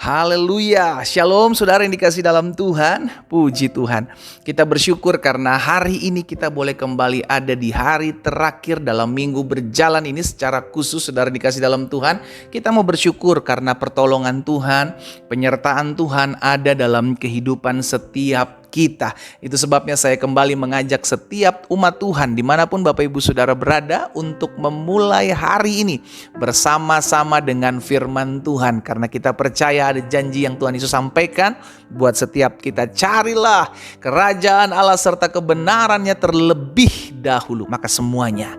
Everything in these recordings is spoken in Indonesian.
Haleluya, shalom saudara yang dikasih dalam Tuhan. Puji Tuhan, kita bersyukur karena hari ini kita boleh kembali ada di hari terakhir dalam minggu berjalan ini. Secara khusus saudara yang dikasih dalam Tuhan, kita mau bersyukur karena pertolongan Tuhan, penyertaan Tuhan ada dalam kehidupan setiap kita. Itu sebabnya saya kembali mengajak setiap umat Tuhan dimanapun Bapak Ibu Saudara berada untuk memulai hari ini bersama-sama dengan firman Tuhan. Karena kita percaya ada janji yang Tuhan Yesus sampaikan buat setiap kita. Carilah kerajaan Allah serta kebenarannya terlebih dahulu, maka semuanya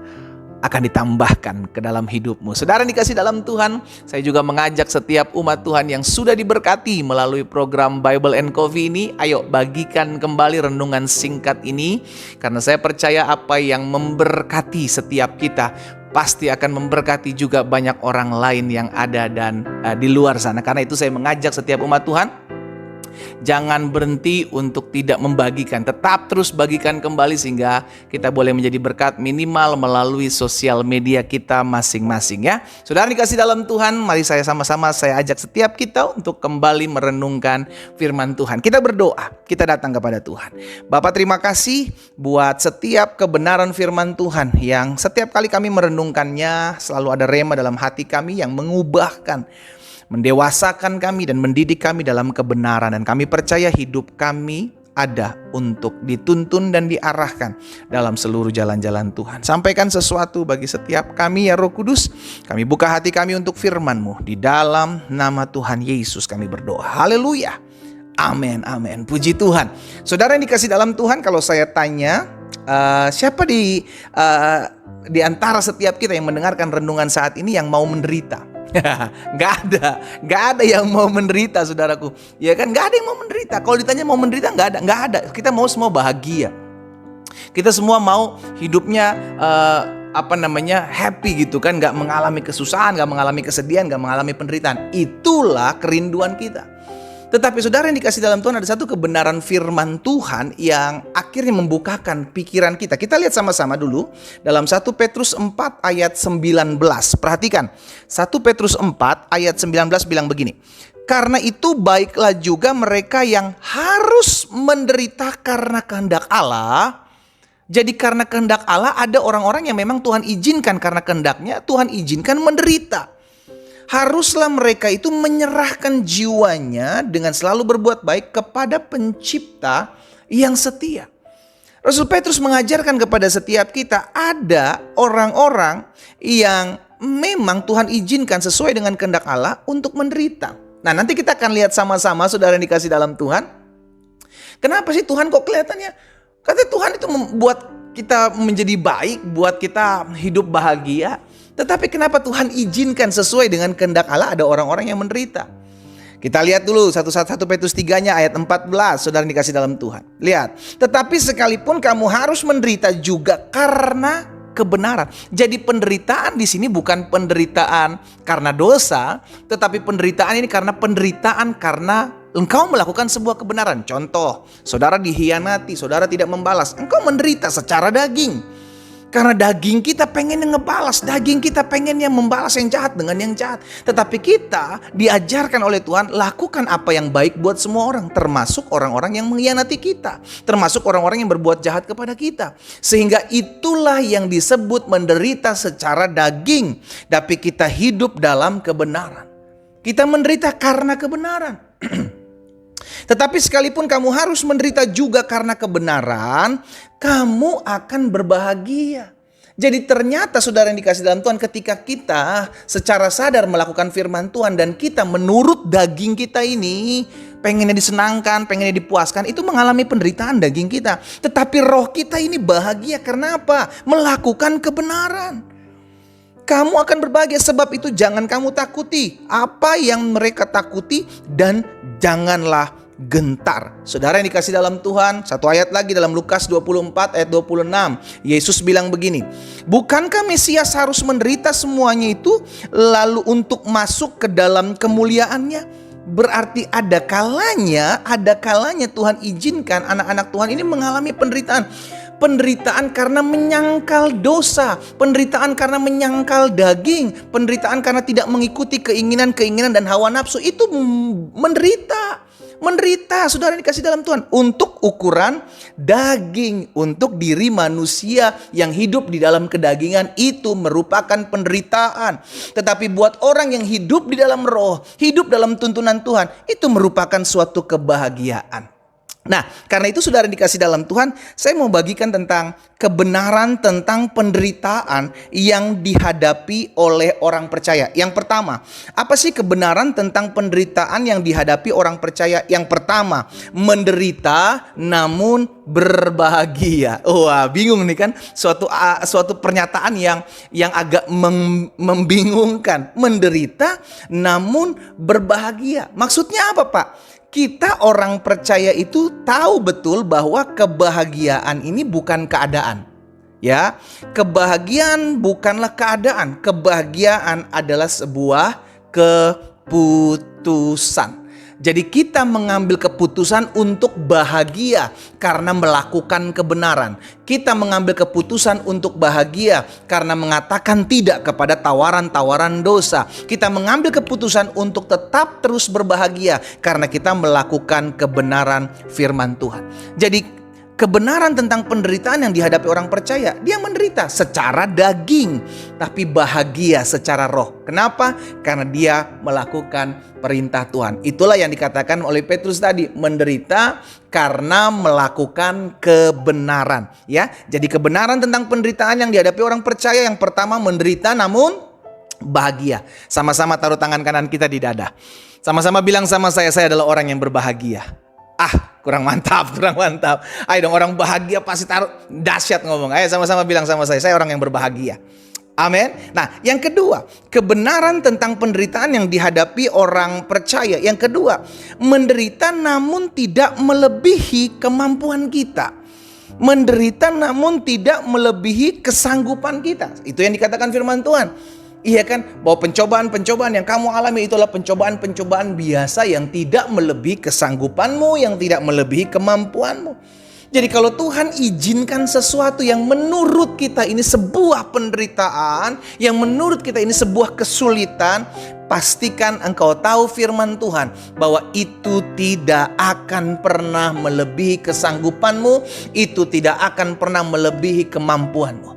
akan ditambahkan ke dalam hidupmu. Saudara yang dikasih dalam Tuhan, saya juga mengajak setiap umat Tuhan yang sudah diberkati melalui program Bible and Coffee ini, ayo bagikan kembali renungan singkat ini, karena saya percaya apa yang memberkati setiap kita pasti akan memberkati juga banyak orang lain yang ada dan di luar sana. Karena itu saya mengajak setiap umat Tuhan, jangan berhenti untuk tidak membagikan. Tetap terus bagikan kembali sehingga kita boleh menjadi berkat minimal melalui sosial media kita masing-masing ya. Saudara dikasih dalam Tuhan, mari saya ajak setiap kita untuk kembali merenungkan firman Tuhan. Kita berdoa, kita datang kepada Tuhan. Bapa, terima kasih buat setiap kebenaran firman Tuhan yang setiap kali kami merenungkannya selalu ada rema dalam hati kami yang mengubahkan, mendewasakan kami dan mendidik kami dalam kebenaran. Dan kami percaya hidup kami ada untuk dituntun dan diarahkan dalam seluruh jalan-jalan Tuhan. Sampaikan sesuatu bagi setiap kami ya Roh Kudus. Kami buka hati kami untuk firman-Mu. Di dalam nama Tuhan Yesus kami berdoa. Haleluya. Amin, amin. Puji Tuhan. Saudara yang dikasih dalam Tuhan, kalau saya tanya, siapa di antara setiap kita yang mendengarkan renungan saat ini yang mau menderita? Nggak ada yang mau menderita, saudaraku. Ya kan, nggak ada yang mau menderita. Kalau ditanya mau menderita, nggak ada. Kita mau semua bahagia. Kita semua mau hidupnya happy gitu kan, nggak mengalami kesusahan, nggak mengalami kesedihan, nggak mengalami penderitaan. Itulah kerinduan kita. Tetapi saudara yang dikasih dalam Tuhan, ada satu kebenaran firman Tuhan yang akhirnya membukakan pikiran kita. Kita lihat sama-sama dulu dalam 1 Petrus 4 ayat 19. Perhatikan, 1 Petrus 4 ayat 19 bilang begini. Karena itu baiklah juga mereka yang harus menderita karena kehendak Allah. Jadi karena kehendak Allah ada orang-orang yang memang Tuhan izinkan karena kehendaknya, Tuhan izinkan menderita. Haruslah mereka itu menyerahkan jiwanya dengan selalu berbuat baik kepada Pencipta yang setia. Rasul Petrus mengajarkan kepada setiap kita, ada orang-orang yang memang Tuhan izinkan sesuai dengan kehendak Allah untuk menderita. Nah, nanti kita akan lihat sama-sama saudara yang dikasih dalam Tuhan. Kenapa sih Tuhan kok kelihatannya? Katanya Tuhan itu membuat kita menjadi baik, buat kita hidup bahagia. Tetapi kenapa Tuhan izinkan sesuai dengan kehendak Allah ada orang-orang yang menderita? Kita lihat dulu 1 Petrus 3-nya ayat 14, saudara yang dikasih dalam Tuhan. Lihat, tetapi sekalipun kamu harus menderita juga karena kebenaran. Jadi penderitaan di sini bukan penderitaan karena dosa, tetapi penderitaan ini karena penderitaan karena engkau melakukan sebuah kebenaran. Contoh, saudara dihianati, saudara tidak membalas, engkau menderita secara daging. Karena daging kita pengen yang ngebalas, daging kita pengen yang membalas yang jahat dengan yang jahat. Tetapi kita diajarkan oleh Tuhan, lakukan apa yang baik buat semua orang, termasuk orang-orang yang mengkhianati kita, termasuk orang-orang yang berbuat jahat kepada kita. Sehingga itulah yang disebut menderita secara daging, tapi kita hidup dalam kebenaran. Kita menderita karena kebenaran. Tetapi sekalipun kamu harus menderita juga karena kebenaran, kamu akan berbahagia. Jadi ternyata saudara yang dikasih dalam Tuhan, ketika kita secara sadar melakukan firman Tuhan dan kita menurut daging kita ini, pengennya disenangkan, pengennya dipuaskan, itu mengalami penderitaan daging kita. Tetapi roh kita ini bahagia karena apa? Melakukan kebenaran. Kamu akan berbahagia, sebab itu jangan kamu takuti apa yang mereka takuti dan janganlah gentar. Saudara yang dikasih dalam Tuhan, satu ayat lagi dalam Lukas 24 ayat 26. Yesus bilang begini, bukankah Mesias harus menderita semuanya itu lalu untuk masuk ke dalam kemuliaannya? Berarti ada kalanya Tuhan izinkan anak-anak Tuhan ini mengalami penderitaan. penderitaan karena menyangkal dosa, penderitaan karena menyangkal daging, penderitaan karena tidak mengikuti keinginan-keinginan dan hawa nafsu, itu menderita. Menderita, saudara dikasih dalam Tuhan, untuk ukuran daging, untuk diri manusia yang hidup di dalam kedagingan itu merupakan penderitaan. Tetapi buat orang yang hidup di dalam roh, hidup dalam tuntunan Tuhan, itu merupakan suatu kebahagiaan. Nah, karena itu saudara dikasih dalam Tuhan, saya mau bagikan tentang kebenaran tentang penderitaan yang dihadapi oleh orang percaya. Yang pertama, apa sih kebenaran tentang penderitaan yang dihadapi orang percaya? Yang pertama, menderita namun berbahagia. Wah, bingung nih kan? Suatu pernyataan yang agak membingungkan. Menderita namun berbahagia. Maksudnya apa, Pak? Kita orang percaya itu tahu betul bahwa kebahagiaan ini bukan keadaan. Ya, kebahagiaan bukanlah keadaan. Kebahagiaan adalah sebuah keputusan. Jadi kita mengambil keputusan untuk bahagia karena melakukan kebenaran. Kita mengambil keputusan untuk bahagia karena mengatakan tidak kepada tawaran-tawaran dosa. Kita mengambil keputusan untuk tetap terus berbahagia karena kita melakukan kebenaran firman Tuhan. Jadi kebenaran tentang penderitaan yang dihadapi orang percaya, dia menderita secara daging, tapi bahagia secara roh. Kenapa? Karena dia melakukan perintah Tuhan. Itulah yang dikatakan oleh Petrus tadi, menderita karena melakukan kebenaran. Ya, jadi kebenaran tentang penderitaan yang dihadapi orang percaya, yang pertama menderita namun bahagia. Sama-sama taruh tangan kanan kita di dada. Sama-sama bilang sama saya adalah orang yang berbahagia. Kurang mantap. Ayo dong, orang bahagia pasti taruh, dahsyat ngomong. Ayo sama-sama bilang sama saya orang yang berbahagia. Amin. Nah, yang kedua, kebenaran tentang penderitaan yang dihadapi orang percaya. Yang kedua, menderita namun tidak melebihi kemampuan kita. Menderita namun tidak melebihi kesanggupan kita. Itu yang dikatakan firman Tuhan. Iya kan, bahwa pencobaan-pencobaan yang kamu alami itulah pencobaan-pencobaan biasa yang tidak melebihi kesanggupanmu, yang tidak melebihi kemampuanmu. Jadi kalau Tuhan izinkan sesuatu yang menurut kita ini sebuah penderitaan, yang menurut kita ini sebuah kesulitan, pastikan engkau tahu firman Tuhan bahwa itu tidak akan pernah melebihi kesanggupanmu, itu tidak akan pernah melebihi kemampuanmu.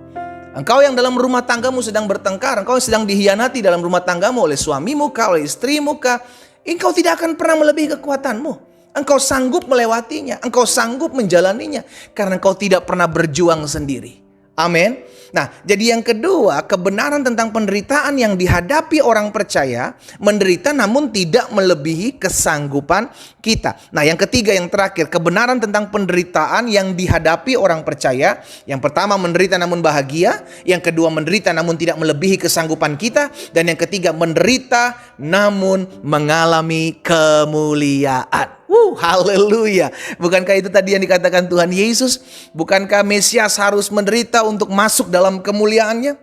Engkau yang dalam rumah tanggamu sedang bertengkar, engkau yang sedang dihianati dalam rumah tanggamu oleh suamimu kah, oleh istrimu kah, engkau tidak akan pernah melebihi kekuatanmu. Engkau sanggup melewatinya, engkau sanggup menjalaninya karena engkau tidak pernah berjuang sendiri. Amin. Nah, jadi yang kedua, kebenaran tentang penderitaan yang dihadapi orang percaya, menderita namun tidak melebihi kesanggupan kita. Nah, yang ketiga, yang terakhir, kebenaran tentang penderitaan yang dihadapi orang percaya. Yang pertama, menderita namun bahagia. Yang kedua, menderita namun tidak melebihi kesanggupan kita. Dan yang ketiga, menderita namun mengalami kemuliaan. Haleluya. Bukankah itu tadi yang dikatakan Tuhan Yesus? Bukankah Mesias harus menderita untuk masuk dalam kemuliaannya?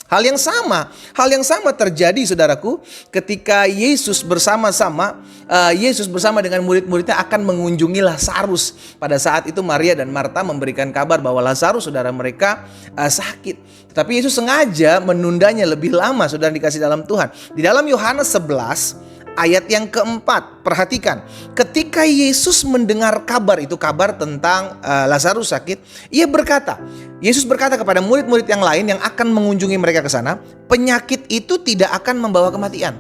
Hal yang sama terjadi, saudaraku, ketika Yesus bersama dengan murid-muridnya akan mengunjungi Lazarus. Pada saat itu Maria dan Marta memberikan kabar bahwa Lazarus, saudara mereka, sakit. Tetapi Yesus sengaja menundanya lebih lama, saudara dikasih dalam Tuhan. Di dalam Yohanes 11 ayat yang keempat, perhatikan. Ketika Yesus mendengar kabar, itu kabar tentang Lazarus sakit, Yesus berkata kepada murid-murid yang lain yang akan mengunjungi mereka ke sana, penyakit itu tidak akan membawa kematian.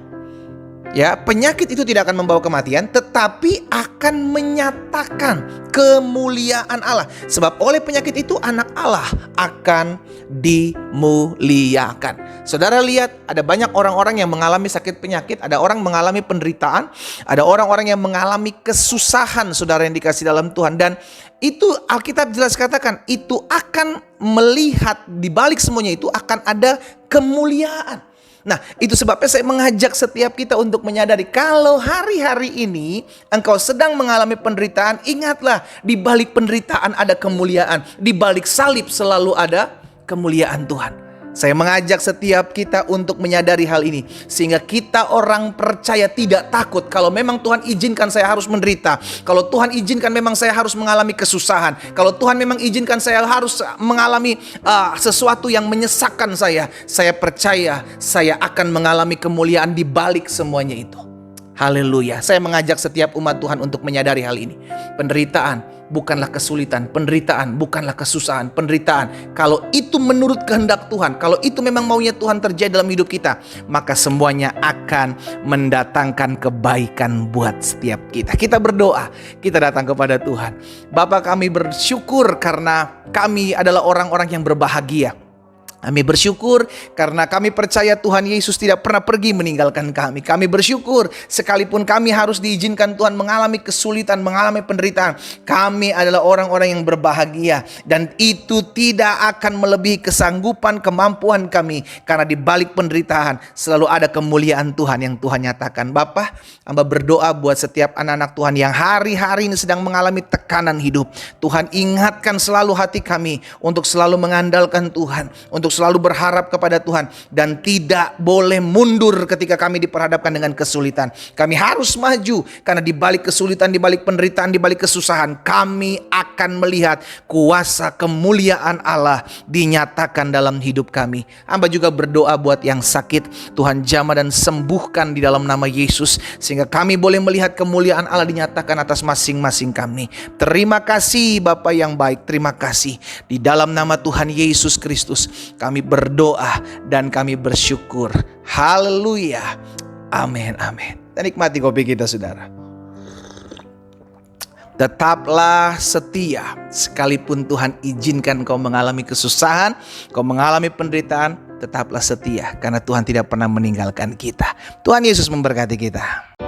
Ya, penyakit itu tidak akan membawa kematian, tetapi akan menyatakan kemuliaan Allah. Sebab oleh penyakit itu anak Allah akan dimuliakan. Saudara lihat, ada banyak orang-orang yang mengalami sakit penyakit, ada orang mengalami penderitaan, ada orang-orang yang mengalami kesusahan, saudara yang dikasih dalam Tuhan. Dan itu Alkitab jelas katakan, itu akan melihat di balik semuanya itu akan ada kemuliaan. Nah, itu sebabnya saya mengajak setiap kita untuk menyadari kalau hari-hari ini engkau sedang mengalami penderitaan, ingatlah di balik penderitaan ada kemuliaan. Di balik salib selalu ada kemuliaan Tuhan. Saya mengajak setiap kita untuk menyadari hal ini, sehingga kita orang percaya tidak takut. Kalau memang Tuhan izinkan saya harus menderita, kalau Tuhan izinkan memang saya harus mengalami kesusahan, kalau Tuhan memang izinkan saya harus mengalami sesuatu yang menyesakkan saya percaya saya akan mengalami kemuliaan di balik semuanya itu. Haleluya. Saya mengajak setiap umat Tuhan untuk menyadari hal ini. Penderitaan bukanlah kesulitan, penderitaan bukanlah kesusahan, penderitaan kalau itu menurut kehendak Tuhan, kalau itu memang maunya Tuhan terjadi dalam hidup kita, maka semuanya akan mendatangkan kebaikan buat setiap kita. Kita berdoa, kita datang kepada Tuhan. Bapa, kami bersyukur karena kami adalah orang-orang yang berbahagia. Kami bersyukur karena kami percaya Tuhan Yesus tidak pernah pergi meninggalkan kami. Kami bersyukur sekalipun kami harus diizinkan Tuhan mengalami kesulitan, mengalami penderitaan, kami adalah orang-orang yang berbahagia. Dan itu tidak akan melebihi kesanggupan, kemampuan kami. Karena di balik penderitaan selalu ada kemuliaan Tuhan yang Tuhan nyatakan. Bapa, hamba berdoa buat setiap anak-anak Tuhan yang hari-hari ini sedang mengalami tekanan hidup. Tuhan ingatkan selalu hati kami untuk selalu mengandalkan Tuhan, untuk selalu berharap kepada Tuhan, dan tidak boleh mundur ketika kami diperhadapkan dengan kesulitan. Kami harus maju karena di balik kesulitan, di balik penderitaan, di balik kesusahan, kami akan melihat kuasa kemuliaan Allah dinyatakan dalam hidup kami. Hamba juga berdoa buat yang sakit, Tuhan jamah dan sembuhkan di dalam nama Yesus, sehingga kami boleh melihat kemuliaan Allah dinyatakan atas masing-masing kami. Terima kasih Bapa yang baik, terima kasih. Di dalam nama Tuhan Yesus Kristus kami berdoa dan kami bersyukur. Haleluya. Amin, amin. Dan nikmati kopi kita, saudara. Tetaplah setia. Sekalipun Tuhan izinkan kau mengalami kesusahan, kau mengalami penderitaan, tetaplah setia. Karena Tuhan tidak pernah meninggalkan kita. Tuhan Yesus memberkati kita.